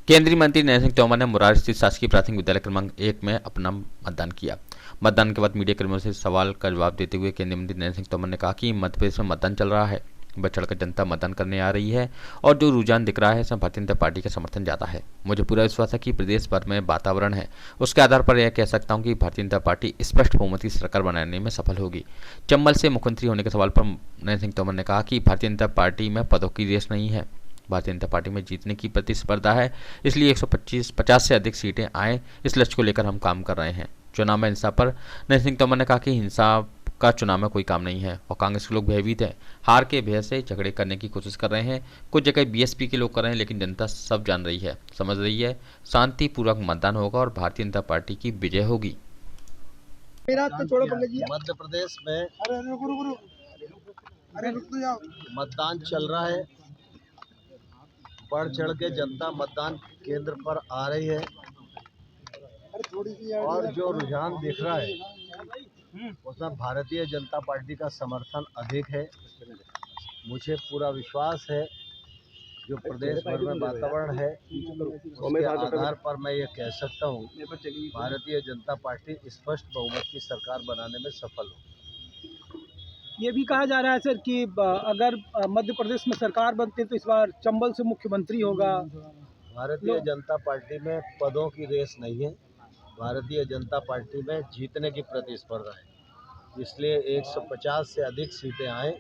केंद्रीय मंत्री नरेंद्र सिंह तोमर ने मुरारी स्थित शासकीय प्राथमिक विद्यालय क्रमांक 1 में अपना मतदान किया। मतदान के बाद मीडिया कर्मियों से सवाल का जवाब देते हुए केंद्रीय मंत्री नरेंद्र सिंह तोमर ने कहा कि मध्य प्रदेश में मतदान चल रहा है, बढ़ चढ़कर जनता मतदान करने आ रही है और जो रुझान दिख रहा है इसमें भारतीय जनता पार्टी का समर्थन ज़्यादा है। मुझे पूरा विश्वास है कि प्रदेश भर में वातावरण है, उसके आधार पर यह कह सकता हूं कि भारतीय जनता पार्टी स्पष्ट बहुमत की सरकार बनाने में सफल होगी। चंबल से मुख्यमंत्री होने के सवाल पर नरेंद्र सिंह तोमर ने कहा कि भारतीय जनता पार्टी में पदों की रेस नहीं है, भारतीय जनता पार्टी में जीतने की प्रतिस्पर्धा है, इसलिए 150 से अधिक सीटें आए, इस लक्ष्य को लेकर हम काम कर रहे हैं। चुनाव में हिंसा पर नरेंद्र सिंह तोमर ने कहा कि हिंसा का चुनाव में कोई काम नहीं है और कांग्रेस के लोग भयभीत हैं, हार के भय से झगड़े करने की कोशिश कर रहे हैं। कुछ जगह बीएसपी के लोग कर रहे हैं, लेकिन जनता सब जान रही है, समझ रही है, शांतिपूर्वक मतदान होगा और भारतीय जनता पार्टी की विजय होगी। मध्य प्रदेश में मतदान चल रहा है, बढ़ चढ़ के जनता मतदान केंद्र पर आ रही है और जो रुझान दिख रहा है उसमें भारतीय जनता पार्टी का समर्थन अधिक है। मुझे पूरा विश्वास है जो प्रदेश भर में वातावरण है उसके आधार पर मैं ये कह सकता हूँ भारतीय जनता पार्टी स्पष्ट बहुमत की सरकार बनाने में सफल हो। ये भी कहा जा रहा है सर कि अगर मध्य प्रदेश में सरकार बनती है तो इस बार चंबल से मुख्यमंत्री होगा। भारतीय जनता पार्टी में पदों की रेस नहीं है, भारतीय जनता पार्टी में जीतने की प्रतिस्पर्धा है, इसलिए 150 से अधिक सीटें आए,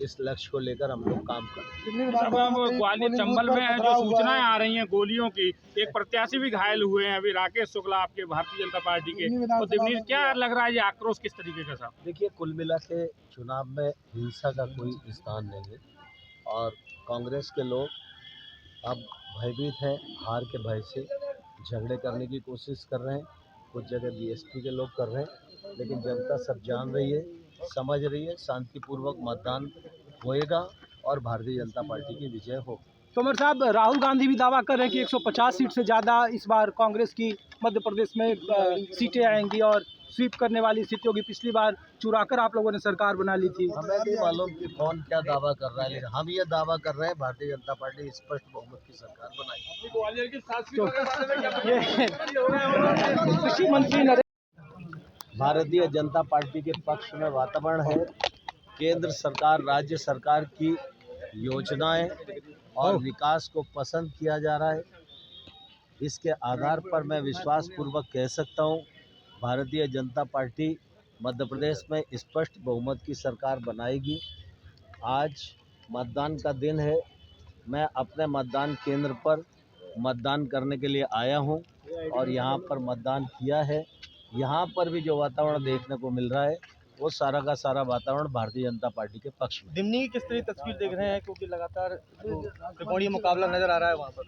इस लक्ष्य को लेकर हम लोग काम कर रहे हैं। ग्वालियर चंबल में जो सूचनाएं आ रही हैं गोलियों की, एक प्रत्याशी भी घायल हुए हैं अभी, राकेश शुक्ला आपके भारतीय जनता पार्टी के, तो दिवनीश क्या लग रहा है ये आक्रोश किस तरीके का? साहब देखिए, कुल मिला के चुनाव में हिंसा का कोई स्थान नहीं है और कांग्रेस के लोग अब भयभीत हैं, हार के भय से झगड़े करने की कोशिश कर रहे हैं, कुछ जगह बीएसपी के लोग कर रहे हैं, लेकिन जनता सब जान रही है, समझ रही है, शांतिपूर्वक मतदान होएगा और भारतीय जनता पार्टी की विजय हो। तोमर साहब, राहुल गांधी भी दावा कर रहे हैं कि 150 सीट से ज़्यादा इस बार कांग्रेस की मध्य प्रदेश में सीटें आएंगी और स्वीप करने वाली सीटें होगी। पिछली बार चुराकर आप लोगों ने सरकार बना ली थी। हमें नहीं मालूम कि कौन क्या दावा कर रहा है, लेकिन हम ये दावा कर रहे हैं भारतीय जनता पार्टी स्पष्ट बहुमत की सरकार बनाएगी। कृषि मंत्री भारतीय जनता पार्टी के पक्ष में वातावरण है। केंद्र सरकार, राज्य सरकार की योजनाएं और विकास को पसंद किया जा रहा है। इसके आधार पर मैं विश्वास पूर्वक कह सकता हूं भारतीय जनता पार्टी मध्य प्रदेश में स्पष्ट बहुमत की सरकार बनाएगी। आज मतदान का दिन है, मैं अपने मतदान केंद्र पर मतदान करने के लिए आया हूं और यहां पर मतदान किया है। यहाँ पर भी जो वातावरण देखने को मिल रहा है वो सारा का सारा वातावरण भारतीय जनता पार्टी के पक्ष में। दिमनी की किस तरह तस्वीर देख रहे हैं, क्योंकि लगातार त्रिकोणीय मुकाबला नजर आ रहा है वहाँ पर?